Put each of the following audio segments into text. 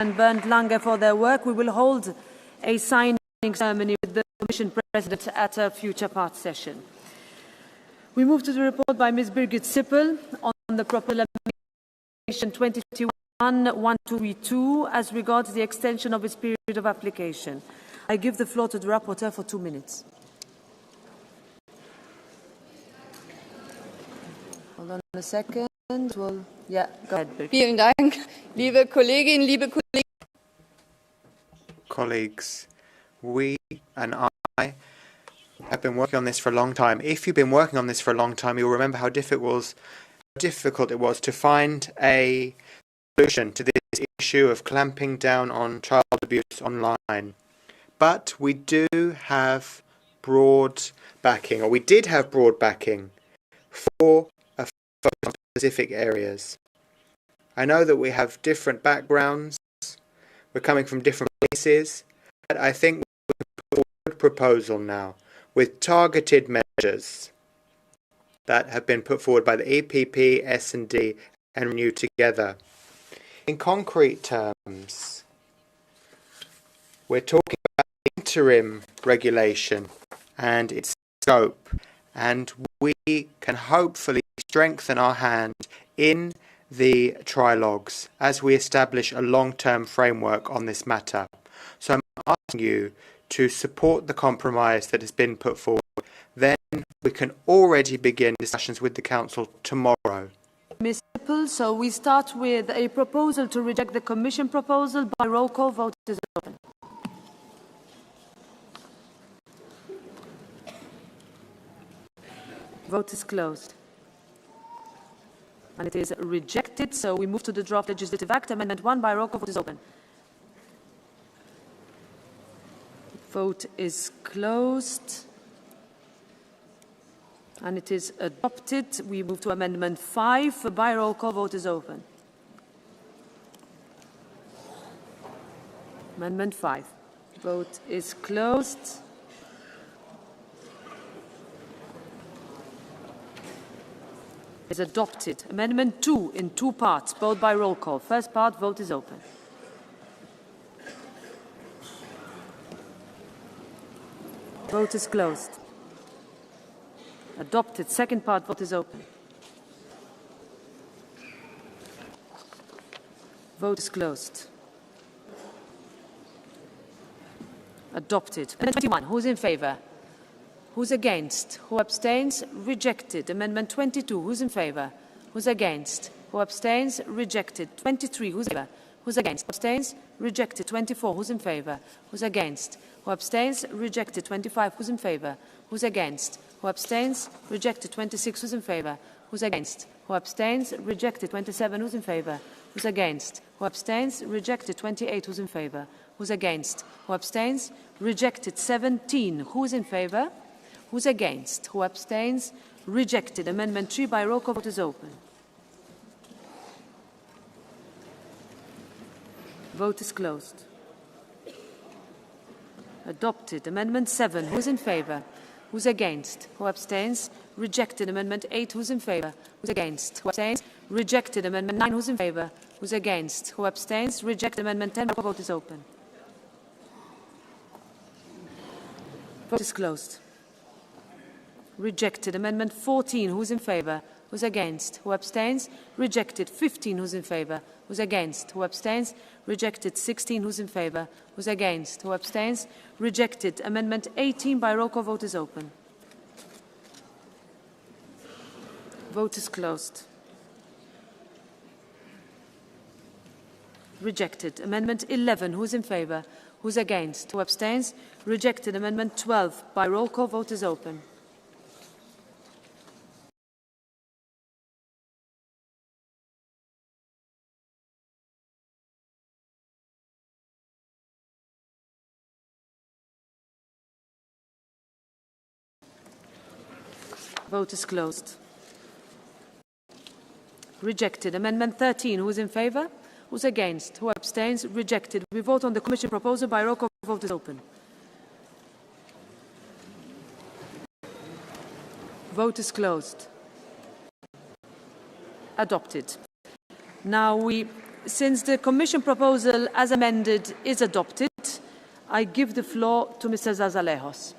and Bernd Lange for their work. We will hold a signing ceremony with the Commission President at a future part session. We move to the report by Ms. Birgit Sippel on the proclamation 2021-1232 as regards the extension of its period of application. I give the floor to the rapporteur for 2 minutes. Hold on a second. Well, yeah, go ahead, Birgit. Vielen Dank, liebe Kolleginnen, liebe Kollegen. Colleagues, we and I have been working on this for a long time. If you've been working on this for a long time, you'll remember how difficult it was to find a solution to this issue of clamping down on child abuse online. But we do have broad backing, or we did have broad backing for a focus on specific areas. I know that we have different backgrounds, we're coming from different places, but I think we can put forward a proposal now with targeted measures that have been put forward by the EPP, S&D and Renew together. In concrete terms, we're talking about interim regulation and its scope, and we can hopefully strengthen our hand in the trilogues as we establish a long-term framework on this matter. So I'm asking you to support the compromise that has been put forward. Then we can already begin discussions with the Council tomorrow. Ms. Sippel, so we start with a proposal to reject the Commission proposal. By roll call, vote is open. Vote is closed. And it is rejected, so we move to the draft legislative act. Amendment 1, by roll call, vote is open. Vote is closed. And it is adopted. We move to Amendment 5. By roll call, vote is open. Amendment 5. Vote is closed. Is adopted. Amendment 2 in 2 parts, both by roll call. First part, vote is open. Vote is closed. Adopted. Second part, vote is open. Vote is closed. Adopted. Amendment 21, who's in favor? Who's against? Who abstains? Rejected. Amendment 22. Who's in favor? Who's against? Who abstains? Rejected. 23. Who's in favor? Who's against? Who abstains? Rejected. 24. Who's in favor? Who's against? Who abstains? Rejected. 25. Who's in favor? Who's against? Who abstains? Rejected. 26. Who's in favor? Who's against? Who abstains? Rejected. 27. Who's in favor? Who's against? Who abstains? Rejected. 28. Who's in favor? Who's against? Who abstains? Rejected. 17. Who's in favor? Who's against? Who abstains? Rejected. Amendment 3 by roll call, vote is open. Vote is closed. Adopted. Amendment 7. Who's in favor? Who's against? Who abstains? Rejected. Amendment 8. Who's in favor? Who's against? Who abstains? Rejected. Amendment 9. Who's in favor? Who's against? Who abstains? Rejected. Amendment 10. Vote is open. Vote is closed. Rejected. Amendment 14. Who's in favor? Who's against? Who abstains? Rejected. 15. Who's in favor? Who's against? Who abstains? Rejected. 16. Who's in favor? Who's against? Who abstains? Rejected. Amendment 18 by roll call, vote is open. Vote is closed. Rejected. Amendment 11. Who's in favor? Who's against? Who abstains? Rejected. Amendment 12 by roll call, vote is open. Vote is closed. Rejected. Amendment 13. Who is in favor? Who's against? Who abstains? Rejected. We vote on the Commission proposal by roll call. Vote is open. Vote is closed. Adopted. Now we since the Commission proposal as amended is adopted, I give the floor to Mr. Zarzalejos.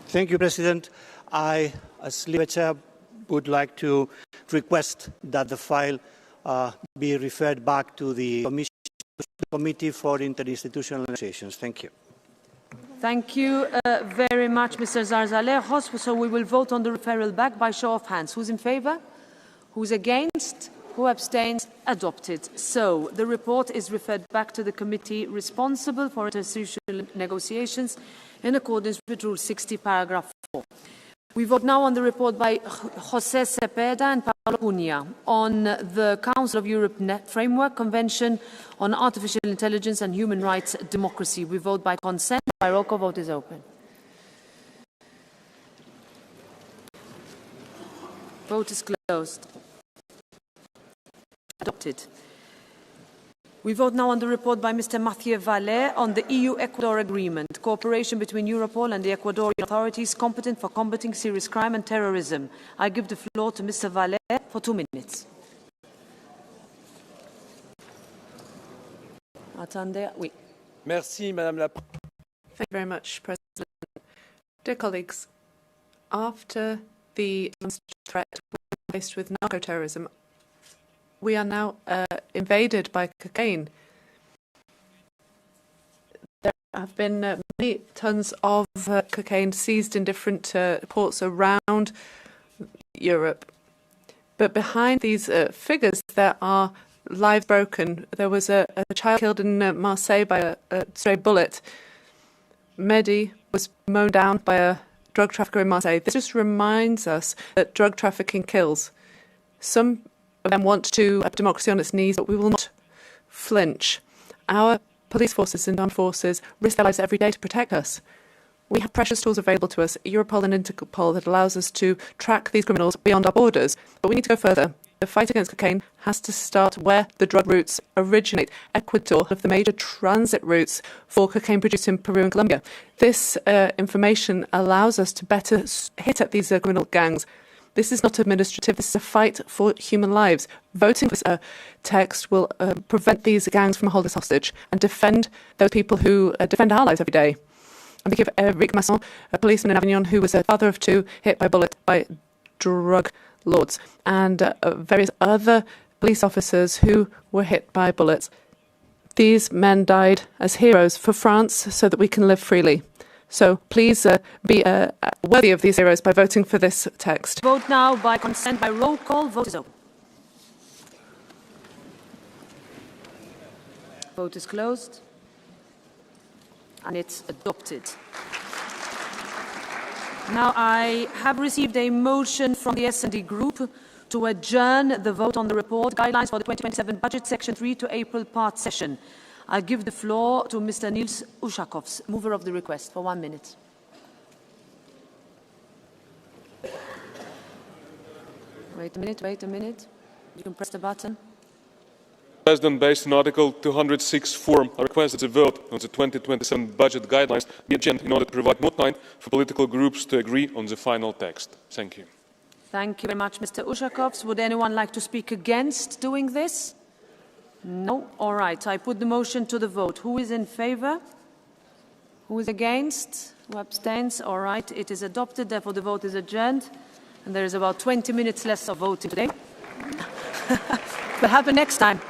Thank you, President. I, as Libe Chair, would like to request that the file be referred back to the Committee for Interinstitutional Negotiations. Thank you. Thank you very much, Mr. Zarzalejos. So we will vote on the referral back by show of hands. Who's in favour? Who's against? Who abstains? Adopted. So the report is referred back to the committee responsible for interinstitutional negotiations in accordance with Rule 60, paragraph 4. We vote now on the report by José Cepeda and Paolo Cunha on the Council of Europe Framework Convention on Artificial Intelligence and Human Rights Democracy. We vote by consent. By roll call, vote is open. Vote is closed. Adopted. We vote now on the report by Mr. Mathieu Vallet on the EU-Ecuador Agreement, cooperation between Europol and the Ecuadorian authorities competent for combating serious crime and terrorism. I give the floor to Mr. Vallet for 2 minutes. Attendez, oui. Merci, Madame la Présidente. Thank you very much, President. Dear colleagues, after the threat faced with narco-terrorism, we are now invaded by cocaine. There have been many tons of cocaine seized in different ports around Europe. But behind these figures, there are lives broken. There was a child killed in Marseille by a stray bullet. Mehdi was mown down by a drug trafficker in Marseille. This just reminds us that drug trafficking kills. Some of them want to have democracy on its knees, but we will not flinch. Our police forces and armed forces risk their lives every day to protect us. We have precious tools available to us, Europol and Interpol, that allows us to track these criminals beyond our borders. But we need to go further. The fight against cocaine has to start where the drug routes originate. Ecuador, one of the major transit routes for cocaine produced in Peru and Colombia. This information allows us to better hit at these criminal gangs. This is not administrative. This is a fight for human lives. Voting for this text will prevent these gangs from holding us hostage and defend those people who defend our lives every day. I'm thinking of Eric Masson, a policeman in Avignon who was a father of two hit by bullets by drug lords, and various other police officers who were hit by bullets. These men died as heroes for France so that we can live freely. So please be worthy of these heroes by voting for this text. Vote now by consent by roll call. Vote is open. Vote is closed. And it's adopted. Now I have received a motion from the S&D Group to adjourn the vote on the report Guidelines for the 2027 Budget Section 3 to April part session. I give the floor to Mr. Nils Ushakovs, mover of the request, for 1 minute. Wait a minute. You can press the button. President, based on Article 206(4), I request that the vote on the 2027 budget guidelines be adjourned in order to provide more time for political groups to agree on the final text. Thank you. Thank you very much, Mr. Ushakovs. Would anyone like to speak against doing this? No? All right. I put the motion to the vote. Who is in favour? Who is against? Who abstains? All right. It is adopted. Therefore, the vote is adjourned. And there is about 20 minutes less of voting today. Will happen next time.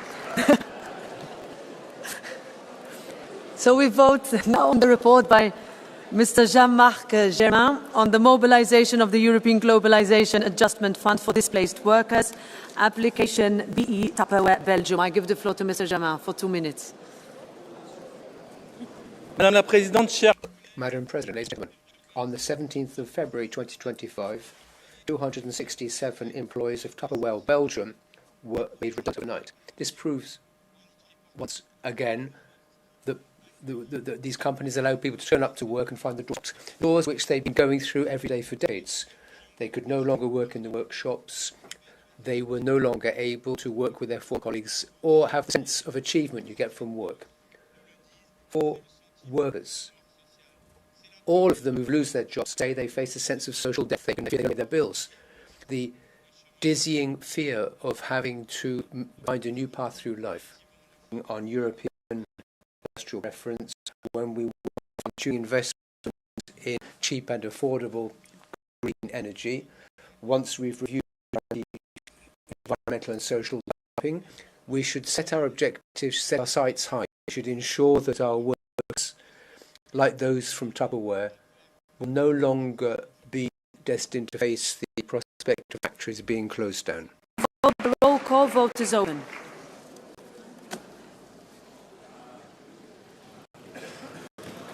So we vote now on the report by Mr. Jean-Marc Germain on the mobilization of the European Globalization Adjustment Fund for Displaced Workers, application BE Tupperware, Belgium. I give the floor to Mr. Germain for 2 minutes. Madame la Présidente, chers... Madam President, ladies and gentlemen, on the 17th of February 2025, 267 employees of Tupperware, Belgium, were made redundant overnight. This proves once again that these companies allow people to turn up to work and find the doors which they've been going through every day for decades. They could no longer work in the workshops. They were no longer able to work with their former colleagues or have the sense of achievement you get from work. For workers, all of them who lose their jobs say they face a sense of social death. They can pay their bills. The dizzying fear of having to find a new path through life on European industrial reference when we want to invest in cheap and affordable green energy. Once we've reviewed the environmental and social developing, we should set our objectives, set our sights high. We should ensure that our works, like those from Tupperware, will no longer be destined to face the prospect of factories being closed down. The roll call vote is open.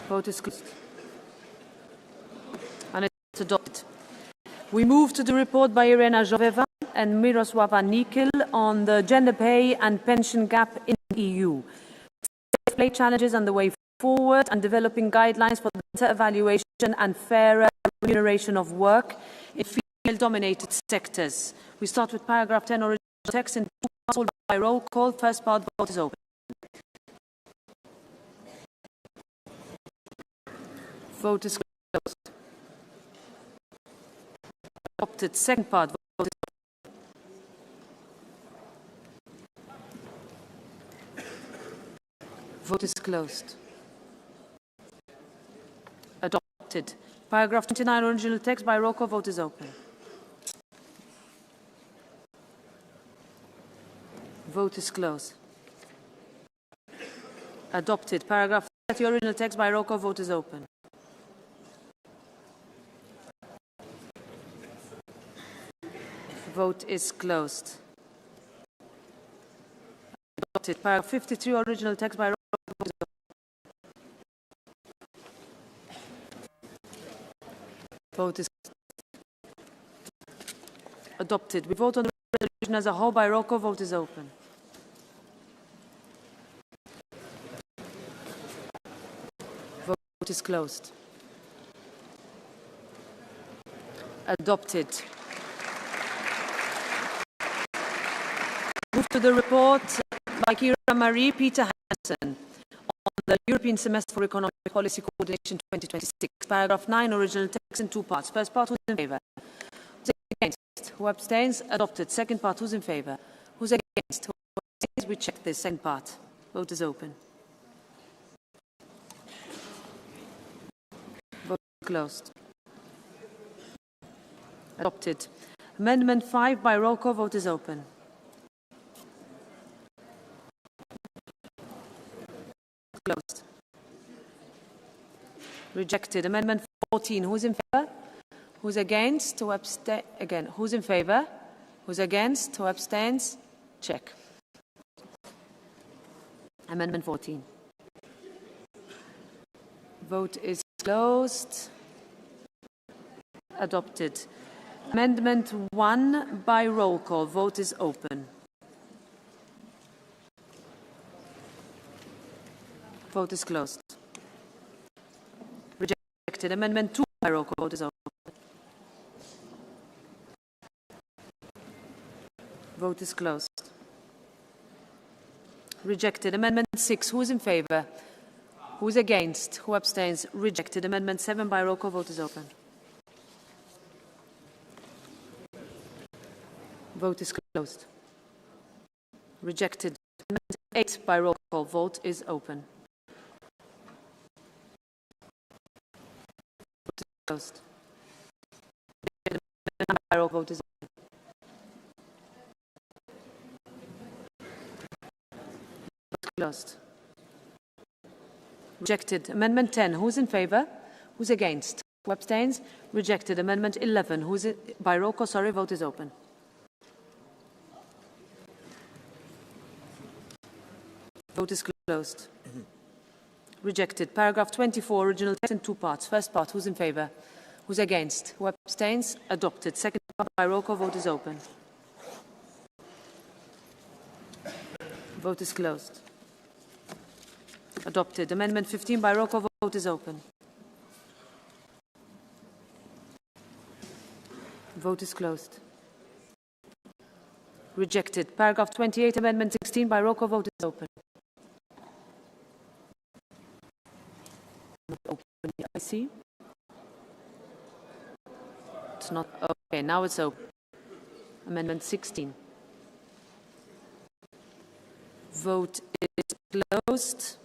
Vote is closed. And it's adopted. We move to the report by Irena Joveva and Mirosława Nikl on the gender pay and pension gap in the EU. Play challenges and the way forward and developing guidelines for better evaluation and fairer remuneration of work in female-dominated sectors. We start with paragraph 10, original text in two parts by roll call. First part, vote is open. Vote is closed. Adopted. Second part, vote is open. Vote is closed. Adopted. Paragraph 29, original text by roll call. Vote is open. Vote is closed. Adopted. Paragraph 30, original text by roll call. Vote is open. Vote is closed. Adopted. Paragraph 53, original text by roll call. Vote is open. Vote is adopted. We vote on the resolution as a whole by roll call. Vote is open. Vote is closed. Adopted. Move to the report by Kira Marie Peter Hansen on the European Semester for Economic Policy Coordination 2026. Paragraph 9, original text in two parts. First part, who's in favour? Who's against? Who abstains? Adopted. Second part, who's in favour? Who's against? Who abstains? We check this second part. Vote is open. Vote is closed. Adopted. Amendment 5 by roll call. Vote is open. Closed. Rejected. Amendment 14. Who's in favour? Who's against? Who abstain? Again. Who's in favour? Who's against? Who abstains? Check. Amendment 14. Vote is closed. Adopted. Amendment 1 by roll call. Vote is open. Vote is closed. Rejected. Amendment 2 by roll call. Vote is open. Vote is closed. Rejected. Amendment 6. Who is in favour? Who is against? Who abstains? Rejected. Amendment 7 by roll call. Vote is open. Vote is closed. Rejected. Amendment 8 by roll call. Vote is open. Vote is closed. Amendment 9 by roll call. Vote is open. Vote is closed. Rejected. Amendment 10. Who's in favour? Who's against? Who abstains? Rejected. Amendment 11. Who's by roll call? Sorry. Vote is open. Vote is closed. Rejected. Paragraph 24, original text in two parts. First part, who's in favour? Who's against? Who abstains? Adopted. Second part, by roll call. Vote is open. Vote is closed. Adopted. Amendment 15 by roll call. Vote is open. Vote is closed. Rejected. Paragraph 28, Amendment 16 by roll call. Vote is open. Open, I see. It's not okay. Now it's open. Amendment 16. Vote is closed.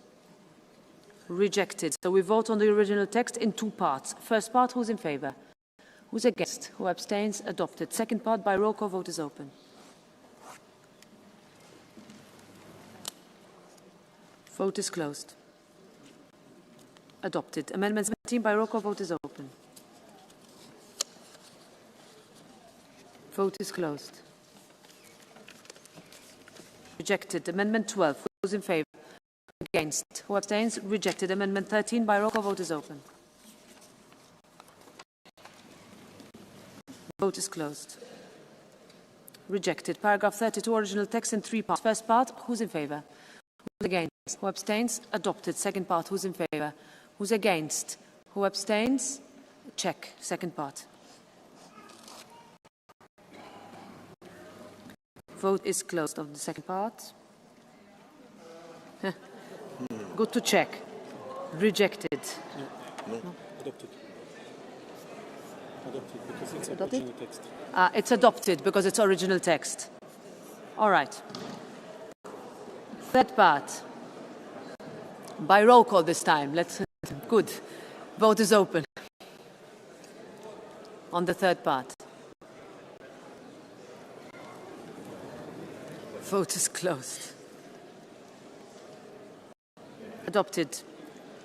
Rejected. So we vote on the original text in two parts. First part, who's in favour? Who's against? Who abstains? Adopted. Second part, by roll call, vote is open. Vote is closed. Adopted. Amendment 17, by roll call, vote is open. Vote is closed. Rejected. Amendment 12, who's in favour? Against. Who abstains? Rejected. Amendment 13, by roll call, vote is open. Vote is closed. Rejected. Paragraph 32, original text in three parts. First part, who's in favour? Who's against? Who abstains? Adopted. Second part, who's in favour? Who's against? Who abstains? Check. Second part. Vote is closed on the second part. Good to check. Rejected. No. Adopted. Adopted because it's Adopted? original text. It's adopted because it's original text. All right. Third part. By roll call this time. Good. Vote is open. On the third part. Vote is closed. Adopted.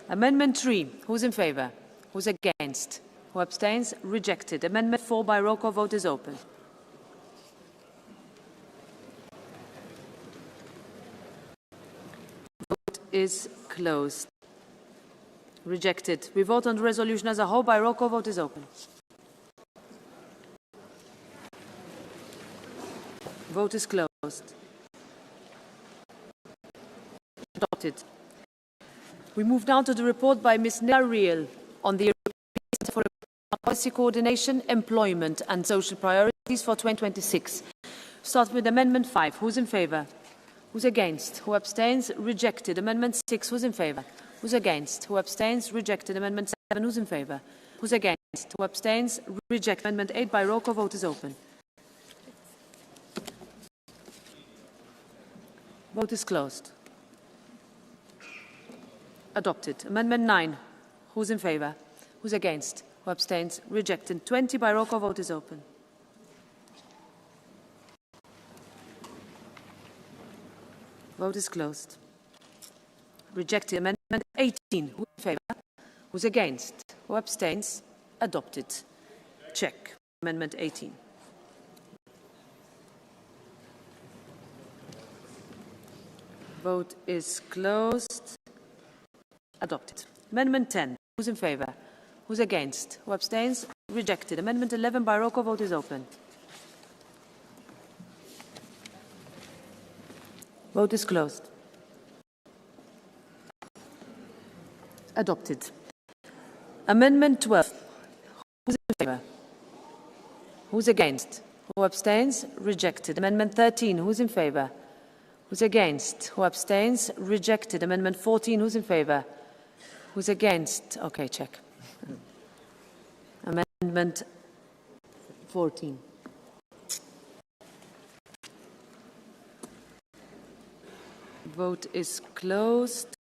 Amendment 3. Who's in favour? Who's against? Who abstains? Rejected. Amendment 4, by roll call, vote is open. Vote is closed. Rejected. We vote on the resolution as a whole. By roll call, vote is open. Vote is closed. Adopted. We move now to the report by Ms. Nina Riel on the European Centre for Policy Coordination, Employment and Social Priorities for 2026. Start with Amendment 5. Who's in favour? Who's against? Who abstains? Rejected. Amendment 6. Who's in favour? Who's against? Who abstains? Rejected. Amendment 7. Who's in favour? Who's against? Who abstains? Rejected. Amendment 8. By roll call, vote is open. Vote is closed. Adopted. Amendment 9. Who's in favour? Who's against? Who abstains? Rejected. 20. By roll call, vote is open. Vote is closed. Rejected. Amendment 18. Who's in favour? Who's against? Who abstains? Adopted. Check. Amendment 18. Vote is closed. Adopted. Amendment 10. Who's in favour? Who's against? Who abstains? Rejected. Amendment 11. By roll call, vote is open. Vote is closed. Adopted. Amendment 12. Who's in favour? Who's against? Who abstains? Rejected. Amendment 13. Who's in favour? Who's against? Who abstains? Rejected. Amendment 14. Who's in favour? Who's against? Okay, check. Amendment 14. Vote is closed.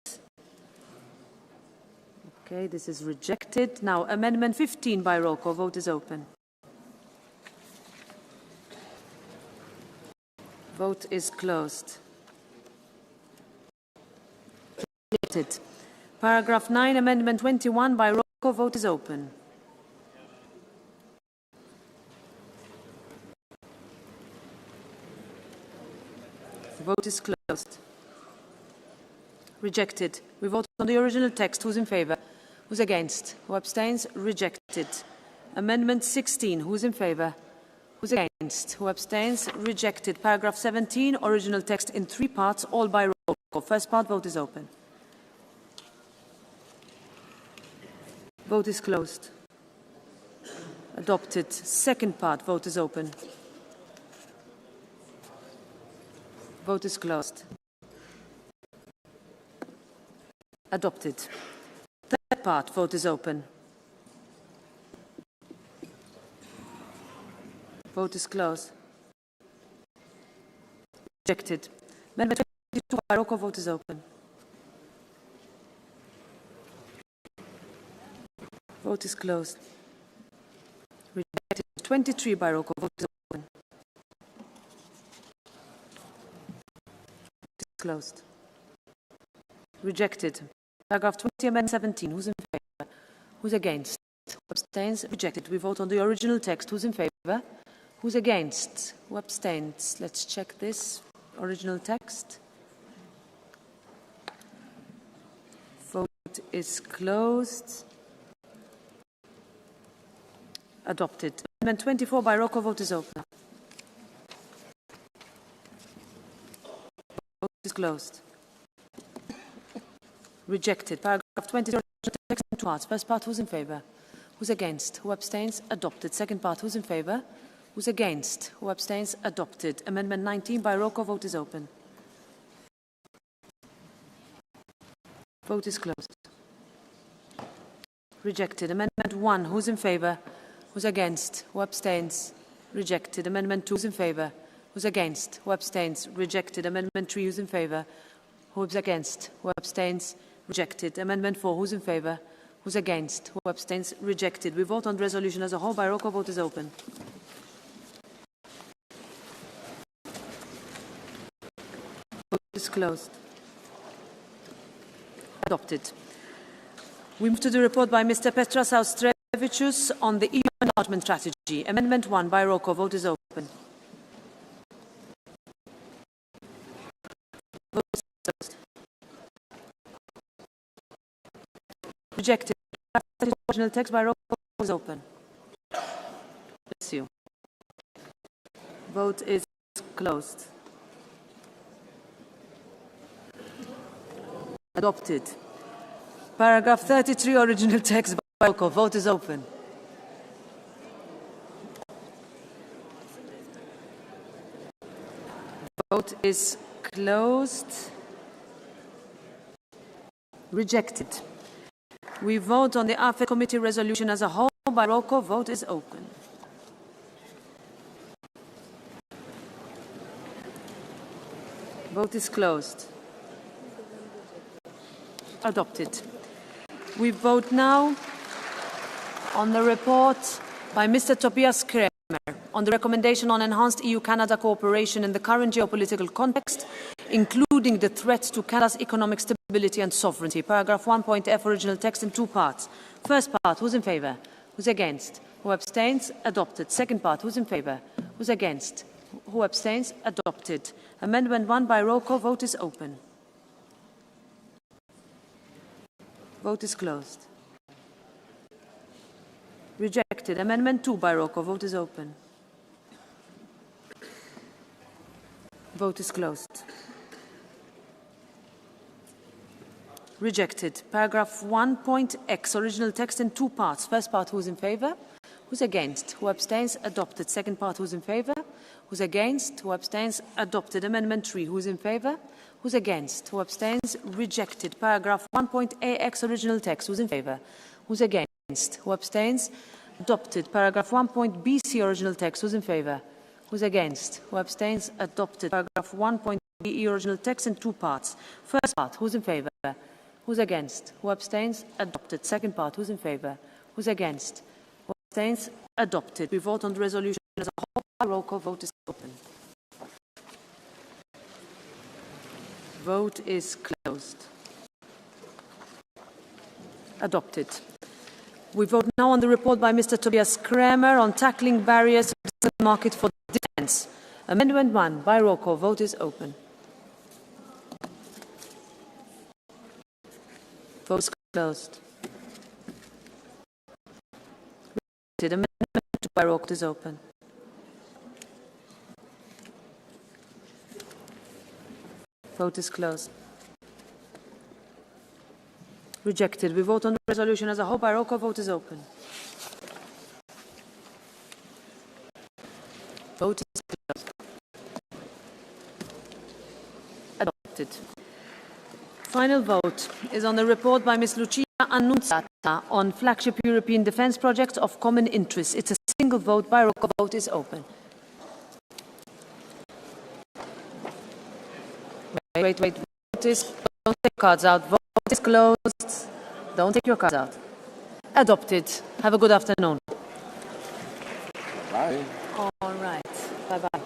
Okay, this is rejected. Now, Amendment 15 by roll call. Vote is open. Vote is closed. Rejected. Paragraph 9, Amendment 21 by roll call. Vote is open. Vote is closed. Rejected. We vote on the original text. Who's in favour? Who's against? Who abstains? Rejected. Amendment 16. Who's in favour? Who's against? Who abstains? Rejected. Paragraph 17. Original text in three parts, all by roll call. First part. Vote is open. Vote is closed. Adopted. Second part. Vote is open. Vote is closed. Adopted. Third part. Vote is open. Vote is closed. Rejected. Amendment 22 by roll call vote is open. Vote is closed. Rejected. 23 by roll call vote is open. Vote is closed. Rejected. Paragraph 20, Amendment 17. Who's in favour? Who's against? Who abstains? Rejected. We vote on the original text. Who's in favour? Who's against? Who abstains? Let's check this. Original text. Vote is closed. Adopted. Amendment 24 by roll call vote is open. Vote is closed. Rejected. Paragraph 20, text in two parts. First part, who's in favour? Who's against? Who abstains? Adopted. Second part, who's in favour? Who's against? Who abstains? Adopted. Amendment 19 by roll call vote is open. Vote is closed. Rejected. Amendment 1, who's in favour? Who's against? Who abstains? Rejected. Amendment 2, who's in favour? Who's against? Who abstains? Rejected. Amendment 3, who's in favour? Who's against? Who abstains? Rejected. Amendment 4, who's in favour? Who's against? Who abstains? Rejected. We vote on the resolution as a whole by roll call vote is open. Vote is closed. Adopted. We move to the report by Mr. Petras Austrevicius on the EU enlargement strategy. Amendment 1 by roll call vote is open. Vote is closed. Rejected. Original text by roll call vote is open. Bless you. Vote is closed. Adopted. Paragraph 33, original text by roll call vote is open. Vote is closed. Rejected. We vote on the AFET committee resolution as a whole by roll call vote is open. Vote is closed. Adopted. We vote now on the report by Mr. Tobias Kremer on the recommendation on enhanced EU-Canada cooperation in the current geopolitical context, including the threat to Canada's economic stability and sovereignty. Paragraph 1.f, original text in two parts. First part, who's in favour? Who's against? Who abstains? Adopted. Second part, who's in favour? Who's against? Who abstains? Adopted. Amendment 1 by roll call vote is open. Vote is closed. Rejected. Amendment 2 by roll call vote is open. Vote is closed. Rejected. Paragraph 1.x, original text in two parts. First part, who's in favour? Who's against? Who abstains? Adopted. Second part, who's in favour? Who's against? Who abstains? Adopted. Amendment 3, who's in favour? Who's against? Who abstains? Rejected. Paragraph 1.ax, original text. Who's in favour? Who's against? Who abstains? Adopted. Paragraph 1.bc, original text. Who's in favour? Who's against? Who abstains? Adopted. Paragraph 1.be, original text in two parts. First part, who's in favour? Who's against? Who abstains? Adopted. Second part, who's in favour? Who's against? Who abstains? Adopted. We vote on the resolution as a whole. Roll call vote is open. Vote is closed. Adopted. We vote now on the report by Mr. Tobias Kremer on tackling barriers to the market for defence. Amendment 1 by roll call vote is open. Vote is closed. Amendment 2 by roll call is open. Vote is closed. Rejected. We vote on the resolution as a whole by roll call. Vote is open. Vote is closed. Adopted. Final vote is on the report by Ms. Lucia Annunziata on flagship European defence projects of common interest. It's a single vote by roll call. Vote is open. Wait. Vote is, don't take cards out. Vote is closed. Don't take your cards out. Adopted. Have a good afternoon. Bye. All right. Bye-bye.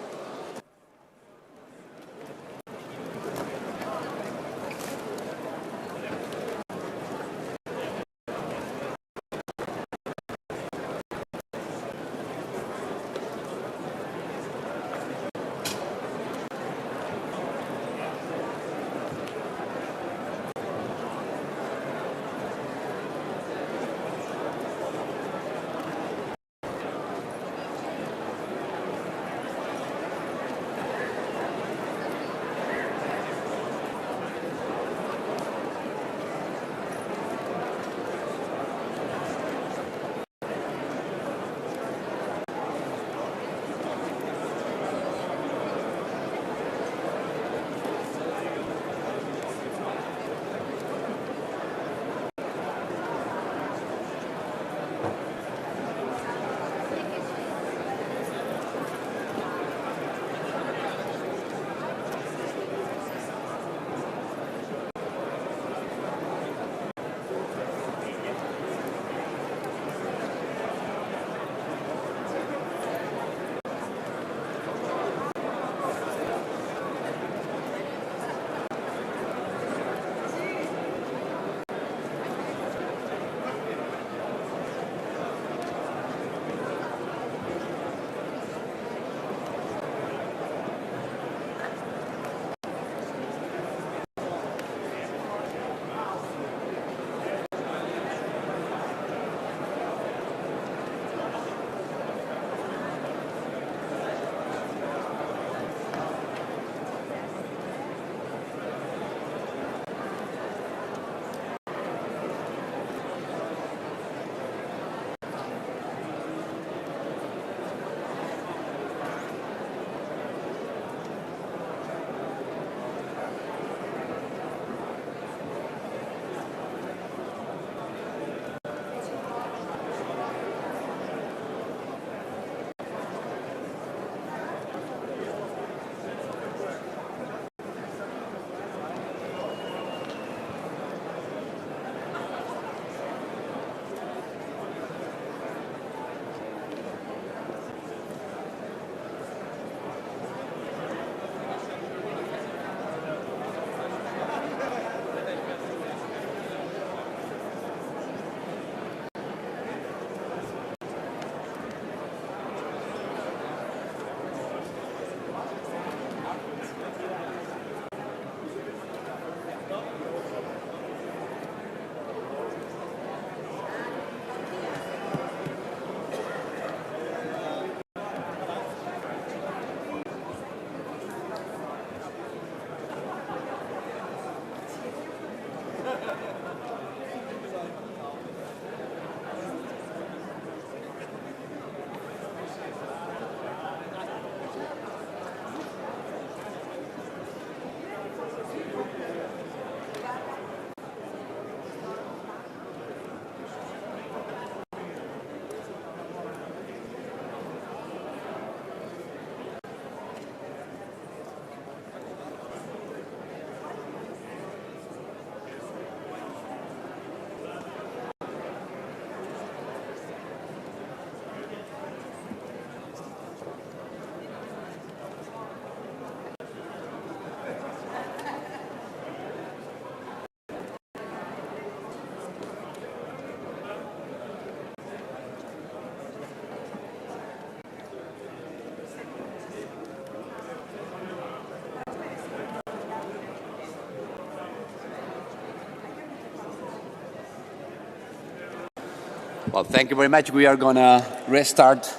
Well, thank you very much. We are going to restart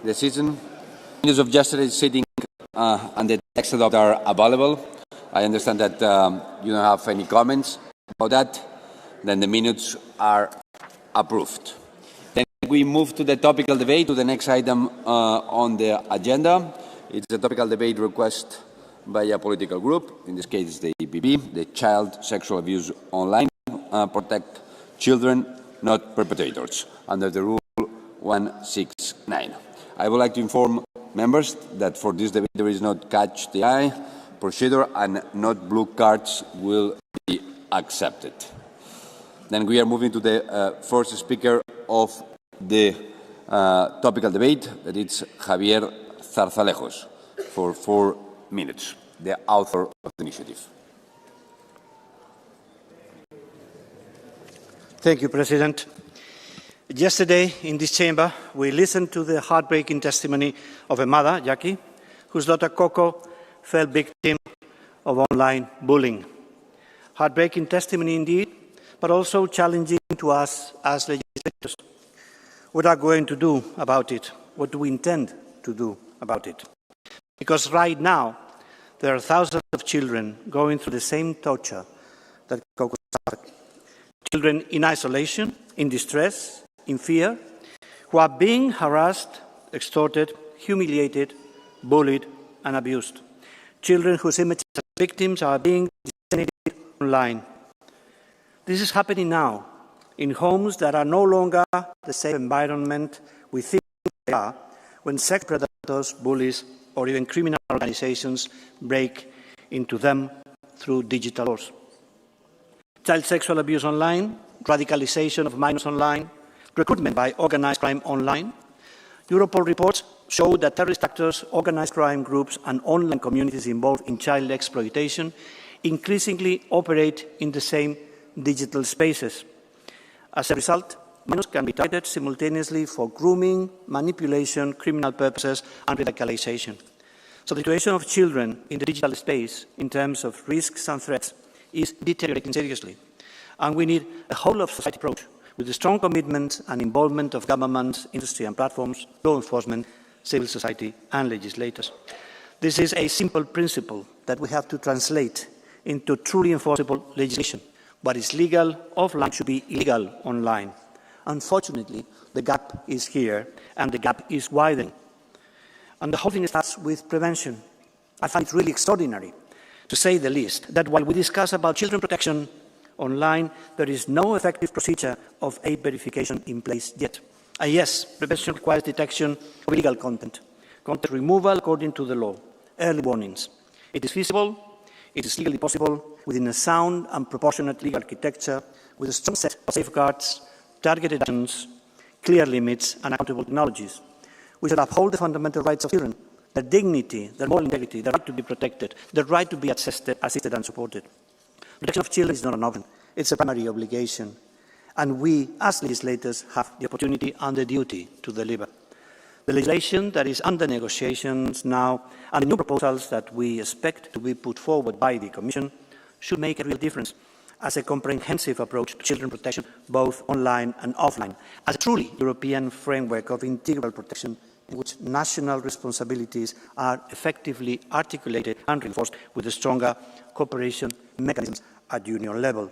the session. Minutes of yesterday's sitting and the text adopted are available. I understand that you don't have any comments about that. Then the minutes are approved. Then we move to the topical debate, to the next item on the agenda. It's a topical debate request by a political group, in this case the EPP, the Child Sexual Abuse Online, Protect Children, Not Perpetrators, under the Rule 169. I would like to inform members that for this debate there is no catch the eye procedure, and not blue cards will be accepted. Then we are moving to the first speaker of the topical debate, that is Javier Zarzalejos, for 4 minutes, the author of the initiative. Thank you, President. Yesterday, in this chamber, we listened to the heartbreaking testimony of a mother, Jackie, whose daughter Coco fell victim of online bullying. Heartbreaking testimony indeed, but also challenging to us as legislators. What are we going to do about it? What do we intend to do about it? Because right now, there are thousands of children going through the same torture that Coco suffered. Children in isolation, in distress, in fear, who are being harassed, extorted, humiliated, bullied, and abused. Children whose images as victims are being disseminated online. This is happening now in homes that are no longer the safe environment we think they are when sex predators, bullies, or even criminal organizations break into them through digital doors. Child sexual abuse online, radicalization of minors online, recruitment by organized crime online. Europol reports show that terrorist actors, organized crime groups, and online communities involved in child exploitation increasingly operate in the same digital spaces. As a result, minors can be targeted simultaneously for grooming, manipulation, criminal purposes, and radicalization. So the situation of children in the digital space in terms of risks and threats is deteriorating seriously. And we need a whole-of-society approach with the strong commitment and involvement of governments, industry and platforms, law enforcement, civil society and legislators. This is a simple principle that we have to translate into truly enforceable legislation. What is legal offline should be illegal online. Unfortunately, the gap is here and the gap is widening. And the whole thing starts with prevention. I find it really extraordinary, to say the least, that while we discuss about children protection online, there is no effective procedure of age verification in place yet. And yes, prevention requires detection of illegal content, content removal according to the law, early warnings. It is feasible, it is legally possible, within a sound and proportionate legal architecture, with a strong set of safeguards, targeted actions, clear limits, and accountable technologies. We should uphold the fundamental rights of children, their dignity, their moral integrity, their right to be protected, their right to be assisted and supported. Protection of children is not an option, it's a primary obligation. And we, as legislators, have the opportunity and the duty to deliver. The legislation that is under negotiations now and the new proposals that we expect to be put forward by the Commission should make a real difference as a comprehensive approach to children protection, both online and offline, as a truly European framework of integral protection in which national responsibilities are effectively articulated and reinforced with a stronger cooperation mechanisms at union level.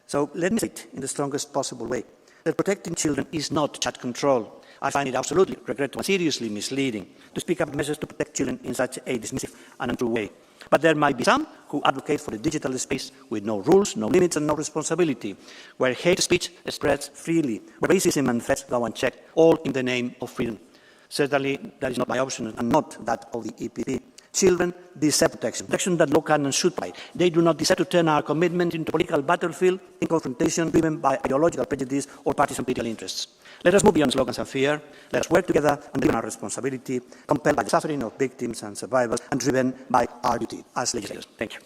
So let me say it in the strongest possible way, that protecting children is not child control. I find it absolutely regrettable and seriously misleading to speak up measures to protect children in such a dismissive and untrue way. But there might be some who advocate for a digital space with no rules, no limits and no responsibility, where hate speech spreads freely, where racism and threats go unchecked, all in the name of freedom. Certainly, that is not my option and not that of the EPP. Children deserve protection, protection that law can and should provide. They do not deserve to turn our commitment into a political battlefield in confrontation driven by ideological prejudice or partisan political interests. Let us move beyond slogans and fear. Let us work together and live on our responsibility, compelled by the suffering of victims and survivors, and driven by our duty as legislators. Thank you.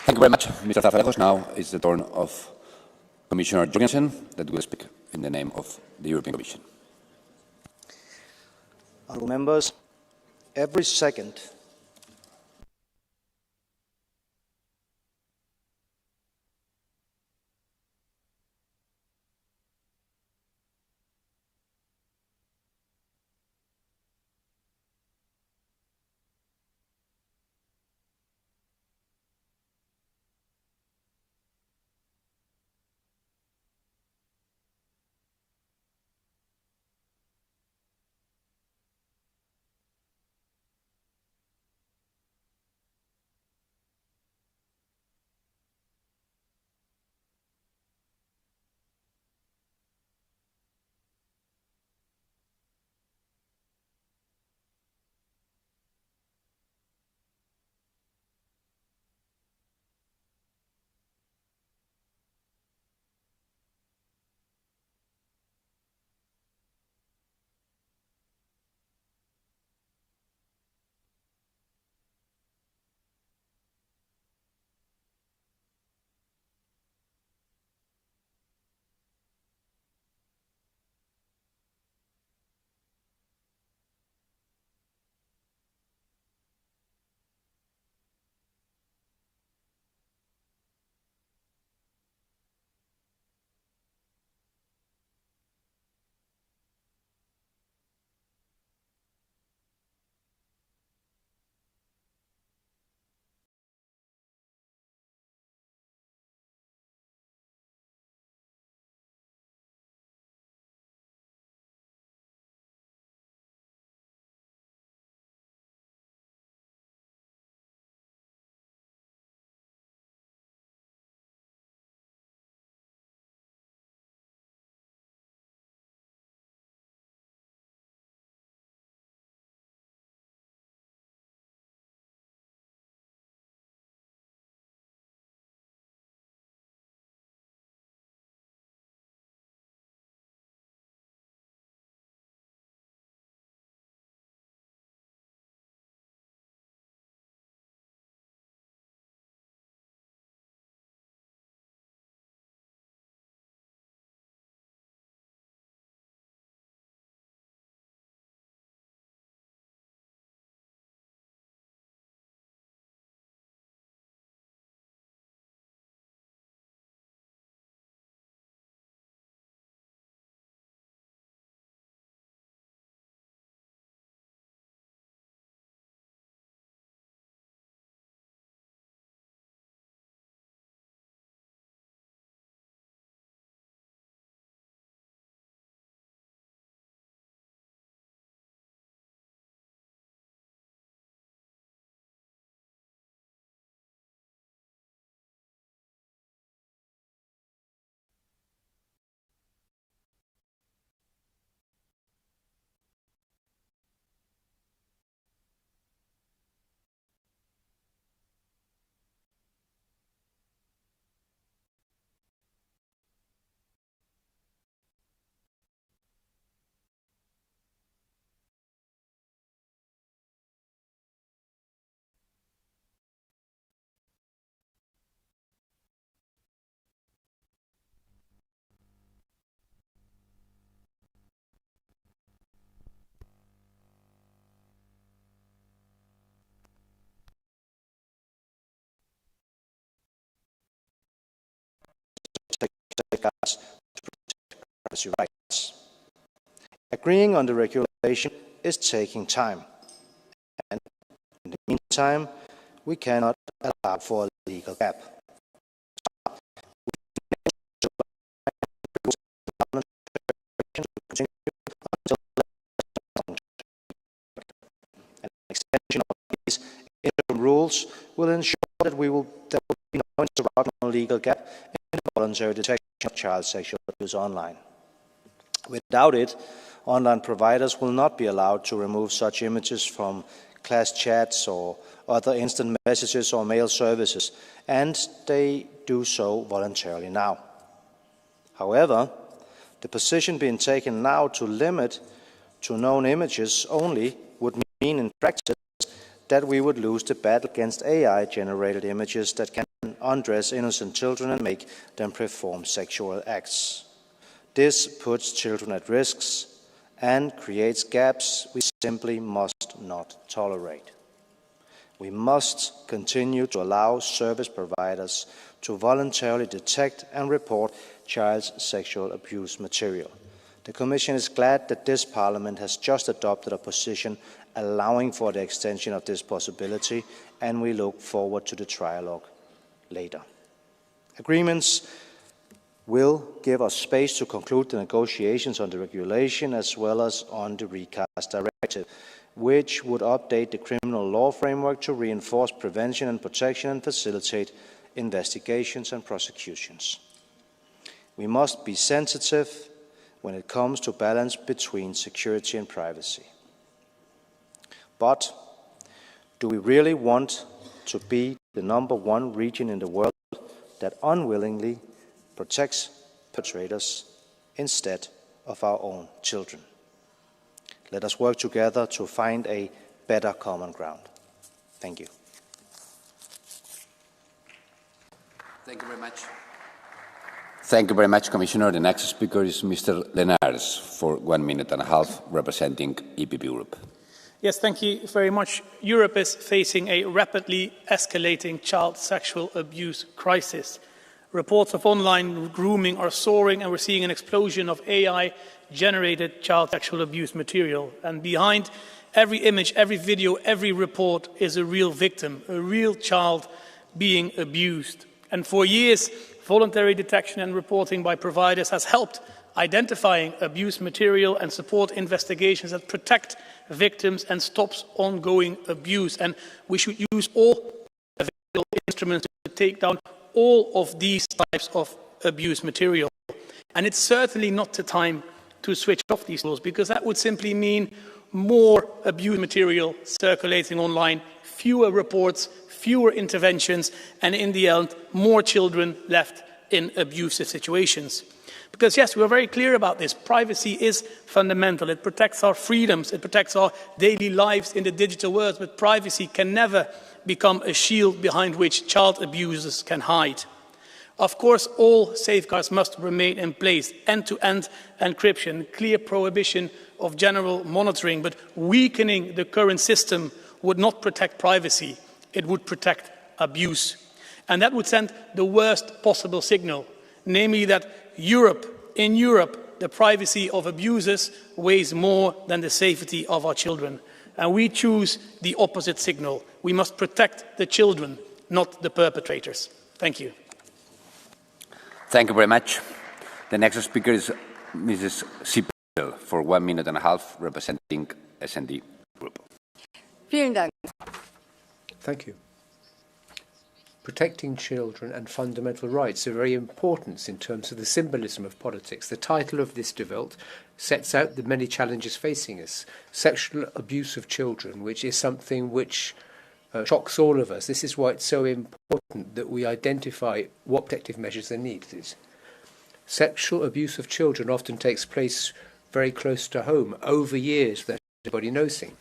Thank you very much, Mr. Zarzalejos. Now it's the turn of Commissioner Jorgensen, that will speak in the name of the European Commission. Honourable members, every second safeguards to protect privacy rights. Agreeing on the regulation is taking time, and in the meantime, we cannot allow for a legal gap. An extension of these interim rules will ensure that there will be no interruption legal gap in the voluntary detection of child sexual abuse online. Without it, online providers will not be allowed to remove such images from class chats or other instant messages or mail services, and they do so voluntarily now. However, the position being taken now to limit to known images only would mean in practice that we would lose the battle against AI-generated images that can undress innocent children and make them perform sexual acts. This puts children at risk and creates gaps we simply must not tolerate. We must continue to allow service providers to voluntarily detect and report child sexual abuse material. The Commission is glad that this Parliament has just adopted a position allowing for the extension of this possibility, and we look forward to the trialogue later. Agreements will give us space to conclude the negotiations on the regulation as well as on the recast directive, which would update the criminal law framework to reinforce prevention and protection and facilitate investigations and prosecutions. We must be sensitive when it comes to balance between security and privacy. But do we really want to be the #1 region in the world that unwillingly protects perpetrators instead of our own children? Let us work together to find a better common ground. Thank you. Thank you very much. Thank you very much, Commissioner. The next speaker is Mr. Lenaers for 1 minute and a half, representing EPP Group. Yes, thank you very much. Europe is facing a rapidly escalating child sexual abuse crisis. Reports of online grooming are soaring, and we're seeing an explosion of AI-generated child sexual abuse material. And behind every image, every video, every report is a real victim, a real child being abused. And for years, voluntary detection and reporting by providers has helped identifying abuse material and support investigations that protect victims and stops ongoing abuse. And we should use all available instruments to take down all of these types of abuse material. And it's certainly not the time to switch off these laws, because that would simply mean more abuse material circulating online, fewer reports, fewer interventions, and in the end, more children left in abusive situations. Because yes, we are very clear about this. Privacy is fundamental. It protects our freedoms. It protects our daily lives in the digital world. But privacy can never become a shield behind which child abusers can hide. Of course, all safeguards must remain in place. End-to-end encryption, clear prohibition of general monitoring. But weakening the current system would not protect privacy. It would protect abuse. And that would send the worst possible signal, namely that in Europe, the privacy of abusers weighs more than the safety of our children. And we choose the opposite signal. We must protect the children, not the perpetrators. Thank you. Thank you very much. The next speaker is Mrs. Sippel for 1 minute and a half, representing S&D Group. Vielen Dank. Thank you. Protecting children and fundamental rights are very important in terms of the symbolism of politics. The title of this debate sets out the many challenges facing us. Sexual abuse of children, which is something which shocks all of us. This is why it's so important that we identify what protective measures are needed. Sexual abuse of children often takes place very close to home, over years that everybody knows it.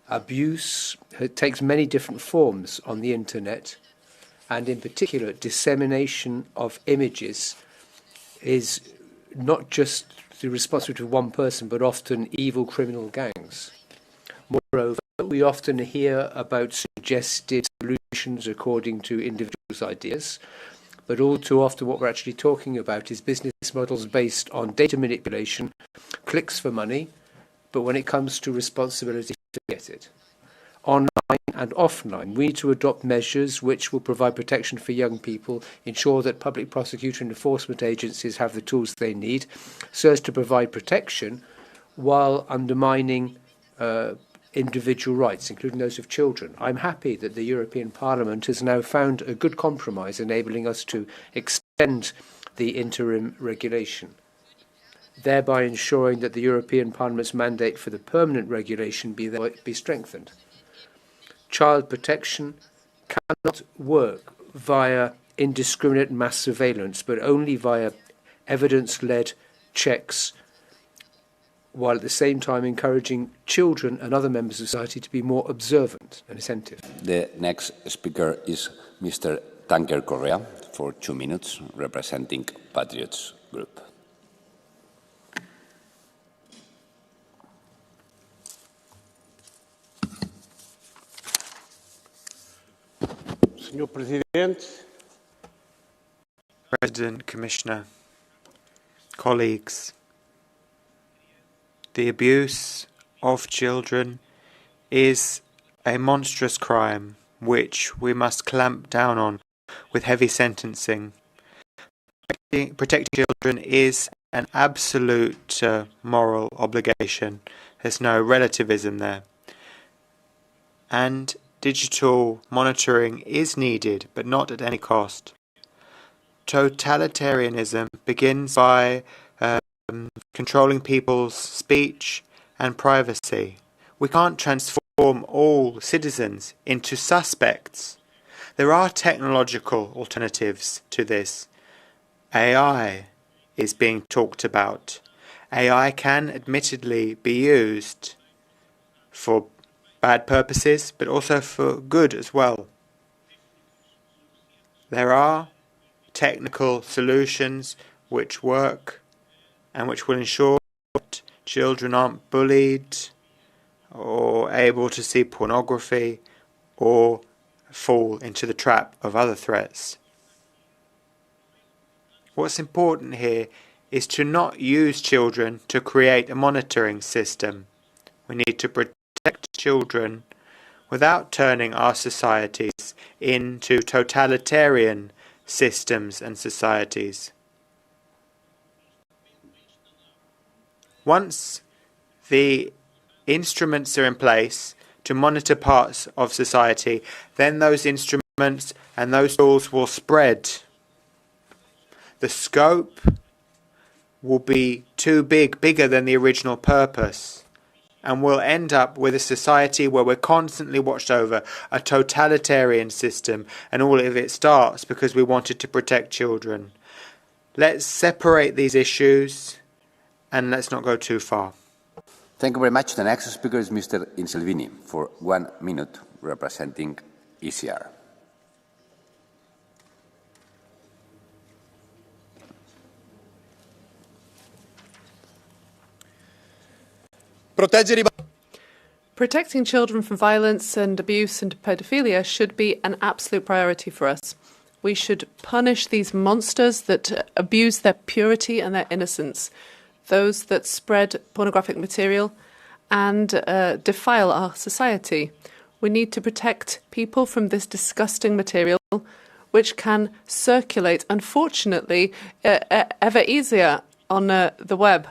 Abuse takes many different forms on the internet, and in particular, dissemination of images is not just the responsibility of one person, but often evil criminal gangs. Moreover, we often hear about suggested solutions according to individuals' ideas, but all too often what we're actually talking about is business models based on data manipulation, clicks for money, but when it comes to responsibility, forget it. Online and offline, we need to adopt measures which will provide protection for young people, ensure that public prosecutor and enforcement agencies have the tools they need, so as to provide protection while undermining individual rights, including those of children. I'm happy that the European Parliament has now found a good compromise, enabling us to extend the interim regulation, thereby ensuring that the European Parliament's mandate for the permanent regulation be strengthened. Child protection cannot work via indiscriminate mass surveillance, but only via evidence-led checks, while at the same time encouraging children and other members of society to be more observant and attentive. The next speaker is Mr. Tanker Correa for 2 minutes, representing Patriots Group. Senhor Presidente, President, Commissioner, colleagues, the abuse of children is a monstrous crime which we must clamp down on with heavy sentencing. Protecting children is an absolute moral obligation. There's no relativism there. And digital monitoring is needed, but not at any cost. Totalitarianism begins by controlling people's speech and privacy. We can't transform all citizens into suspects. There are technological alternatives to this. AI is being talked about. AI can admittedly be used for bad purposes, but also for good as well. There are technical solutions which work and which will ensure that children aren't bullied or able to see pornography or fall into the trap of other threats. What's important here is to not use children to create a monitoring system. We need to protect children without turning our societies into totalitarian systems and societies. Once the instruments are in place to monitor parts of society, then those instruments and those tools will spread. The scope will be too big, bigger than the original purpose. And we'll end up with a society where we're constantly watched over, a totalitarian system, and all of it starts because we wanted to protect children. Let's separate these issues and let's not go too far. Thank you very much. The next speaker is Mr. Inselvini for 1 minute, representing ECR. Protecting children from violence and abuse and pedophilia should be an absolute priority for us. We should punish these monsters that abuse their purity and their innocence, those that spread pornographic material and defile our society. We need to protect people from this disgusting material, which can circulate, unfortunately, ever easier on the web.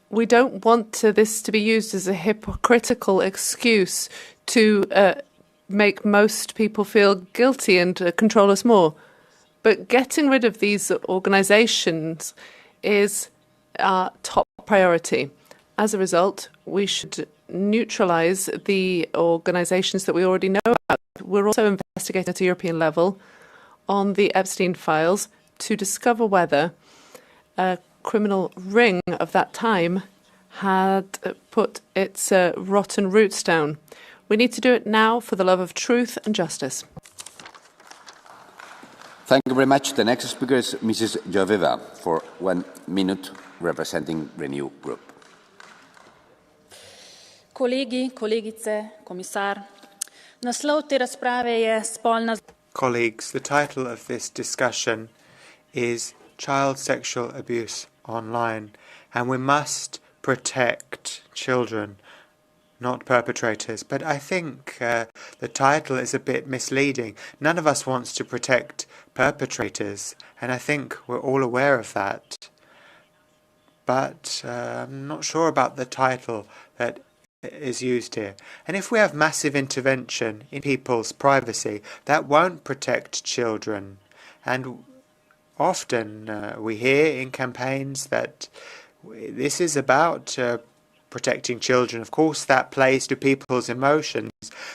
We don't want this to be used as a hypocritical excuse to make most people feel guilty and control us more. But getting rid of these organizations is our top priority. As a result, we should neutralize the organizations that we already know about. We're also investigating at a European level on the Epstein files to discover whether a criminal ring of that time had put its rotten roots down. We need to do it now for the love of truth and justice. Thank you very much. The next speaker is Mrs. Joveva for 1 minute, representing Renew Group. Kolegi, kolegice, komisar, naslov te razprave je spolna. Colleagues, the title of this discussion is Child Sexual Abuse Online, and we must protect children, not perpetrators. But I think the title is a bit misleading. None of us wants to protect perpetrators, and I think we're all aware of that. But I'm not sure about the title that is used here. And if we have massive intervention in people's privacy, that won't protect children. And often we hear in campaigns that this is about protecting children. Of course, that plays to people's emotions.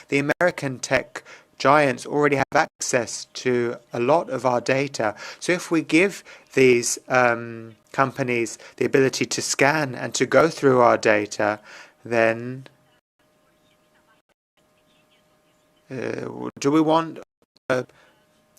The American tech giants already have access to a lot of our data. So if we give these companies the ability to scan and to go through our data, then do we want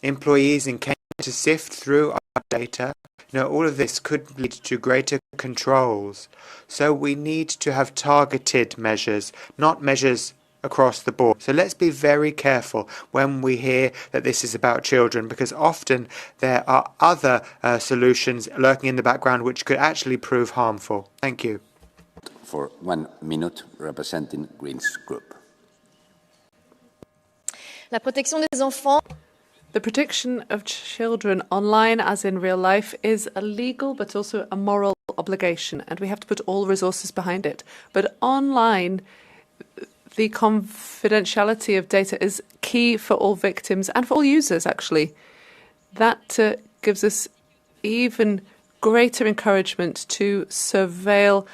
employees in Kenya to sift through our data? No, all of this could lead to greater controls. So we need to have targeted measures, not measures across the board. So let's be very careful when we hear that this is about children, because often there are other solutions lurking in the background which could actually prove harmful. Thank you. For 1 minute, representing Greens Group. La protection des enfants. The protection of children online, as in real life, is a legal but also a moral obligation, and we have to put all resources behind it. But online, the confidentiality of data is key for all victims and for all users, actually. That gives us even greater encouragement to surveil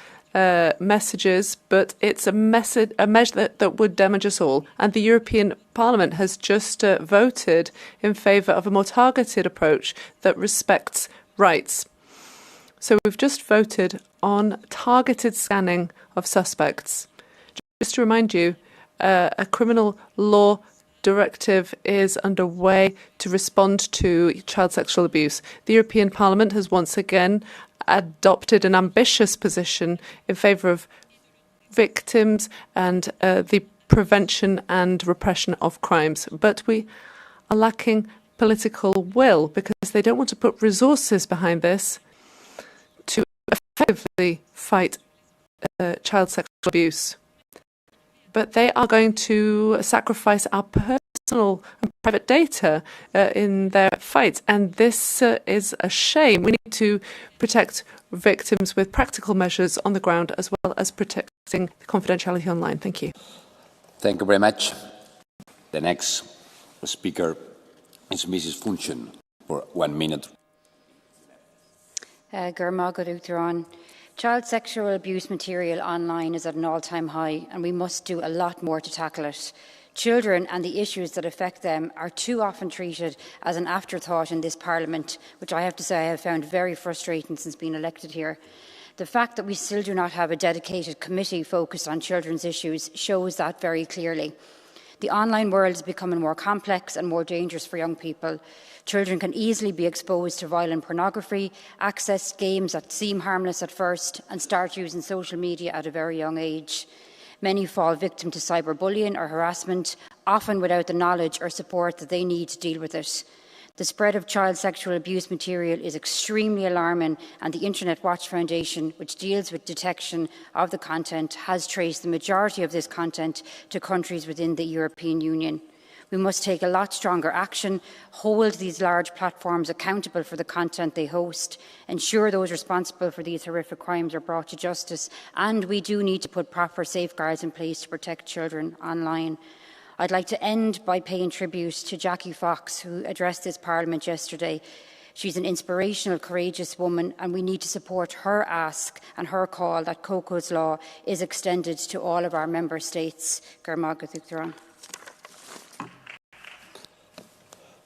messages, but it's a measure that would damage us all. And the European Parliament has just voted in favour of a more targeted approach that respects rights. So we've just voted on targeted scanning of suspects. Just to remind you, a criminal law directive is underway to respond to child sexual abuse. The European Parliament has once again adopted an ambitious position in favour of victims and the prevention and repression of crimes. But we are lacking political will because they don't want to put resources behind this to effectively fight child sexual abuse. But they are going to sacrifice our personal and private data in their fight. And this is a shame. We need to protect victims with practical measures on the ground as well as protecting the confidentiality online. Thank you. Thank you very much. The next speaker is Mrs. Funchen for 1 minute. Child sexual abuse material online is at an all-time high, and we must do a lot more to tackle it. Children and the issues that affect them are too often treated as an afterthought in this Parliament, which I have to say I have found very frustrating since being elected here. The fact that we still do not have a dedicated committee focused on children's issues shows that very clearly. The online world is becoming more complex and more dangerous for young people. Children can easily be exposed to violent pornography, access games that seem harmless at first, and start using social media at a very young age. Many fall victim to cyberbullying or harassment, often without the knowledge or support that they need to deal with it. The spread of child sexual abuse material is extremely alarming, and the Internet Watch Foundation, which deals with detection of the content, has traced the majority of this content to countries within the European Union. We must take a lot stronger action, hold these large platforms accountable for the content they host, ensure those responsible for these horrific crimes are brought to justice, and we do need to put proper safeguards in place to protect children online. I'd like to end by paying tribute to Jackie Fox, who addressed this Parliament yesterday. She's an inspirational, courageous woman, and we need to support her ask and her call that Coco's Law is extended to all of our member states.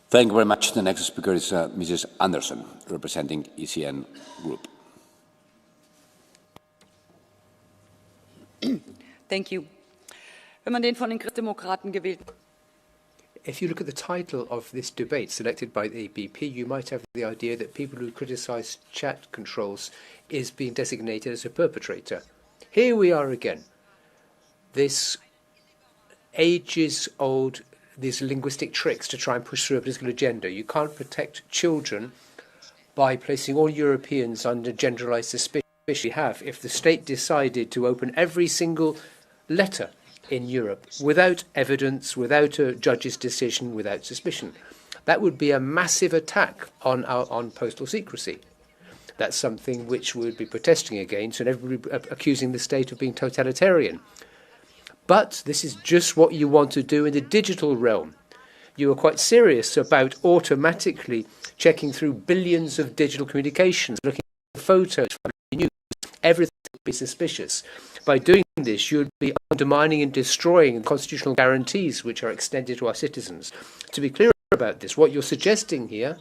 Thank you very much. The next speaker is Mrs. Anderson, representing ECN Group. Thank you. Wenn man den von den Christdemokraten gewählten If you look at the title of this debate selected by the EPP, you might have the idea that people who criticise chat controls is being designated as a perpetrator. Here we are again. This ages-old these linguistic tricks to try and push through a political agenda. You can't protect children by placing all Europeans under generalised suspicion. We have, if the state decided to open every single letter in Europe without evidence, without a judge's decision, without suspicion, that would be a massive attack on postal secrecy. That's something which we would be protesting against, and everybody accusing the state of being totalitarian. But this is just what you want to do in the digital realm. You are quite serious about automatically checking through billions of digital communications, looking at photos from the news. Everything would be suspicious. By doing this, you would be undermining and destroying the constitutional guarantees which are extended to our citizens. To be clear about this, what you're suggesting here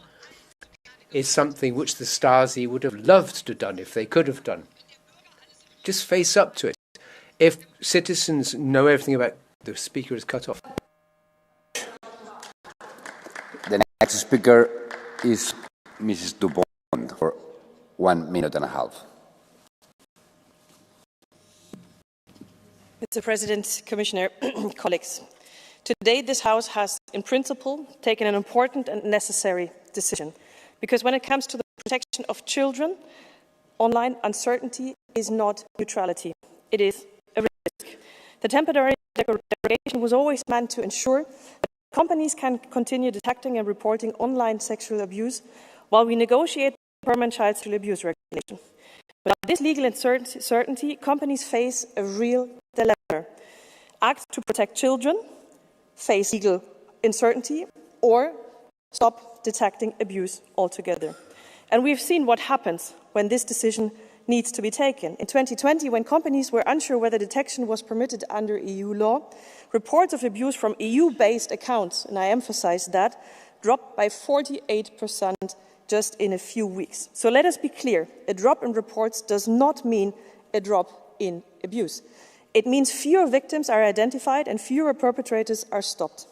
is something which the Stasi would have loved to have done if they could have done. Just face up to it. If citizens know everything about... The speaker is cut off. The next speaker is Mrs. Dupont for 1 minute and a half. Mr. President, Commissioner, colleagues, today this House has, in principle, taken an important and necessary decision, because when it comes to the protection of children, online uncertainty is not neutrality. It is a risk. The temporary derogation was always meant to ensure that companies can continue detecting and reporting online sexual abuse while we negotiate the permanent child sexual abuse regulation. Without this legal uncertainty, companies face a real dilemma. Act to protect children, face legal uncertainty, or stop detecting abuse altogether. And we've seen what happens when this decision needs to be taken. In 2020, when companies were unsure whether detection was permitted under EU law, reports of abuse from EU-based accounts, and I emphasize that, dropped by 48% just in a few weeks. So let us be clear, a drop in reports does not mean a drop in abuse. It means fewer victims are identified and fewer perpetrators are stopped.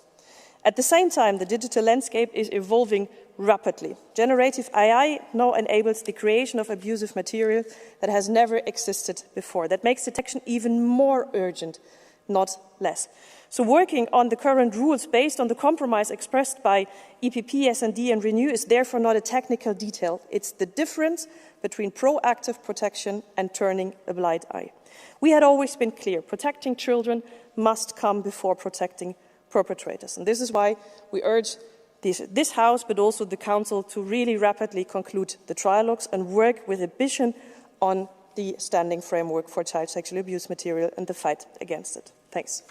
At the same time, the digital landscape is evolving rapidly. Generative AI now enables the creation of abusive material that has never existed before. That makes detection even more urgent, not less. So working on the current rules based on the compromise expressed by EPP, SD and Renew is therefore not a technical detail. It's the difference between proactive protection and turning a blind eye. We had always been clear, protecting children must come before protecting perpetrators. And this is why we urge this House, but also the Council, to really rapidly conclude the trialogues and work with ambition on the standing framework for child sexual abuse material and the fight against it. Thanks.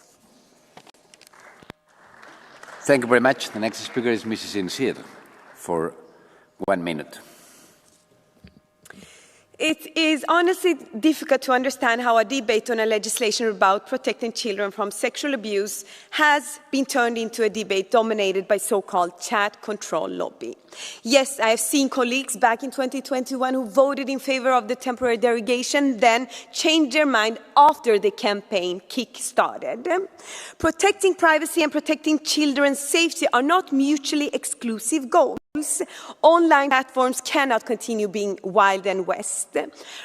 Thank you very much. The next speaker is Mrs. Insir for 1 minute. It is honestly difficult to understand how a debate on a legislation about protecting children from sexual abuse has been turned into a debate dominated by so-called chat control lobby. Yes, I have seen colleagues back in 2021 who voted in favor of the temporary derogation, then changed their mind after the campaign kick-started. Protecting privacy and protecting children's safety are not mutually exclusive goals. Online platforms cannot continue being wild and west.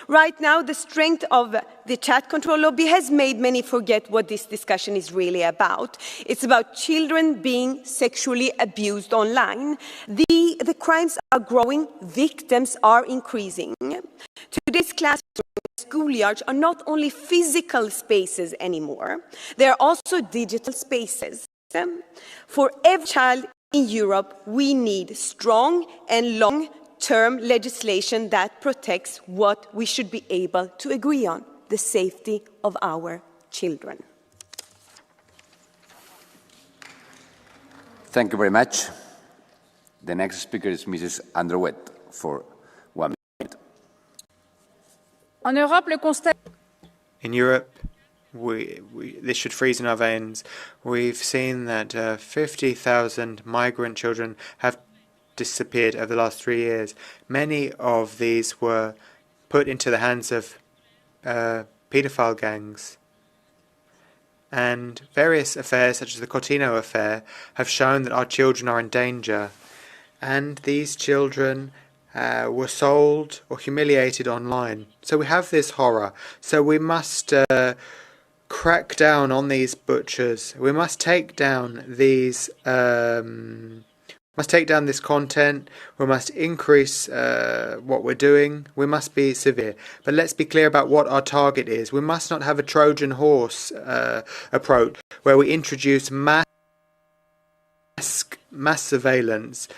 Right now, the strength of the chat control lobby has made many forget what this discussion is really about. It's about children being sexually abused online. The crimes are growing, victims are increasing. Today's classrooms and schoolyards are not only physical spaces anymore, they are also digital spaces. For every child in Europe, we need strong and long-term legislation that protects what we should be able to agree on, the safety of our children. Thank you very much. The next speaker is Mrs. Androuet for 1 minute. In Europe, this should freeze in our veins. We've seen that 50,000 migrant children have disappeared over the last 3 years. Many of these were put into the hands of paedophile gangs. And various affairs, such as the Cortino affair, have shown that our children are in danger. And these children were sold or humiliated online. So we have this horror. So we must crack down on these butchers. We must take down these. Must take down this content. We must increase what we're doing. We must be severe. But let's be clear about what our target is. We must not have a Trojan horse approach where we introduce mass surveillance.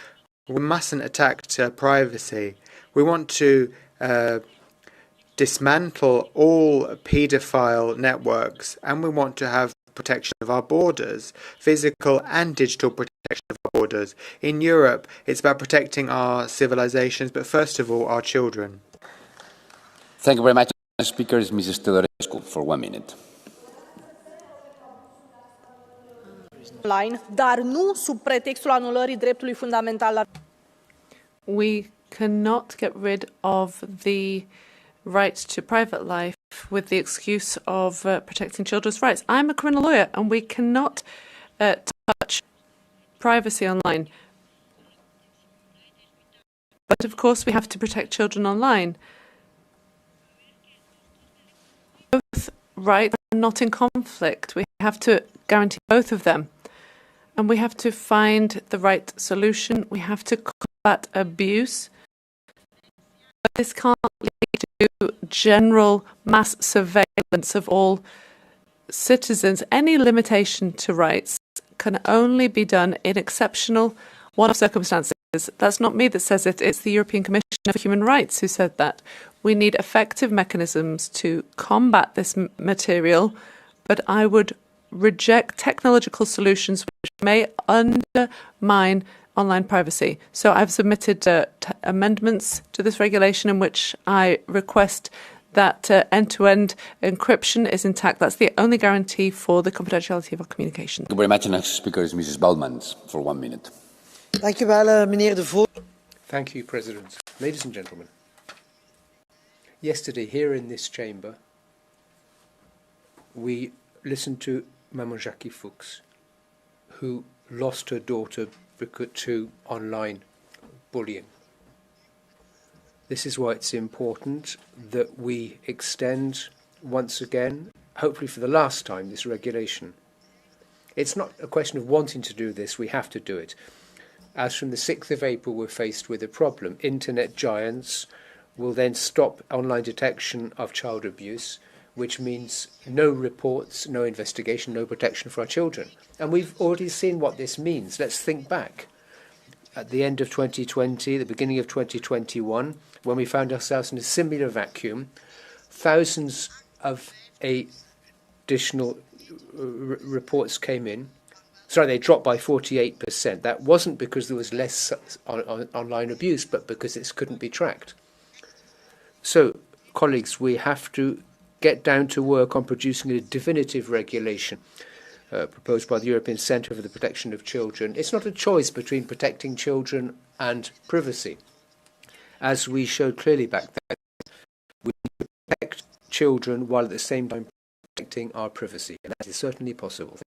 We mustn't attack privacy. We want to dismantle all paedophile networks, and we want to have protection of our borders, physical and digital protection of our borders. In Europe, it's about protecting our civilizations, but first of all, our children. Thank you very much. The speaker is Mrs. Teodorescu for 1 minute. Dar nu sub pretextul anulării dreptului fundamental la. We cannot get rid of the right to private life with the excuse of protecting children's rights. I'm a criminal lawyer, and we cannot touch privacy online. But of course, we have to protect children online. Both rights are not in conflict. We have to guarantee both of them. And we have to find the right solution. We have to combat abuse. But this can't lead to general mass surveillance of all citizens. Any limitation to rights can only be done in exceptional one-off circumstances. That's not me that says it. It's the European Commission for Human Rights who said that. We need effective mechanisms to combat this material, but I would reject technological solutions which may undermine online privacy. So I've submitted amendments to this regulation in which I request that end-to-end encryption is intact. That's the only guarantee for the confidentiality of our communication. Thank you very much. The next speaker is Mrs. Baldmans for 1 minute. Thank you, President. Ladies and gentlemen, yesterday here in this chamber, we listened to Maman Jackie Fuchs, who lost her daughter to online bullying. This is why it's important that we extend once again, hopefully for the last time, this regulation. It's not a question of wanting to do this, we have to do it. As from the 6th of April, we're faced with a problem. Internet giants will then stop online detection of child abuse, which means no reports, no investigation, no protection for our children. And we've already seen what this means. Let's think back. At the end of 2020, the beginning of 2021, when we found ourselves in a similar vacuum, thousands of additional reports came in. Sorry, they dropped by 48%. That wasn't because there was less online abuse, but because it couldn't be tracked. So, colleagues, we have to get down to work on producing a definitive regulation proposed by the European Centre for the Protection of Children. It's not a choice between protecting children and privacy. As we showed clearly back then, we protect children while at the same time protecting our privacy, and that is certainly possible.